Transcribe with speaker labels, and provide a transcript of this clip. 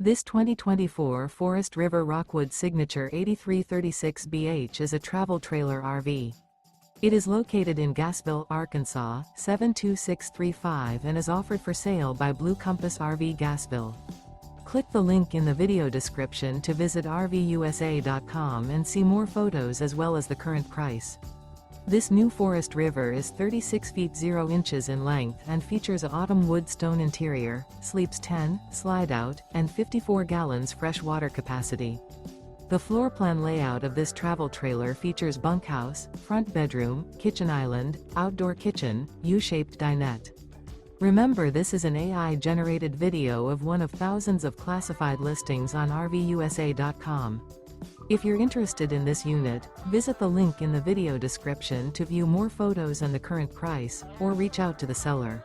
Speaker 1: This 2024 Forest River Rockwood Signature 8336BH is a travel trailer RV. It is located in Gassville, Arkansas, 72635 and is offered for sale by Blue Compass RV Gassville. Click the link in the video description to visit RVUSA.com and see more photos as well as the current price. This new Forest River is 36 feet 0 inches in length and features a autumn wood stone interior, sleeps 10, slide-out, and 54 gallons fresh water capacity. The floor plan layout of this travel trailer features bunkhouse, front bedroom, kitchen island, outdoor kitchen, U-shaped dinette. Remember, this is an AI-generated video of one of thousands of classified listings on RVUSA.com. If you're interested in this unit, visit the link in the video description to view more photos and the current price, or reach out to the seller.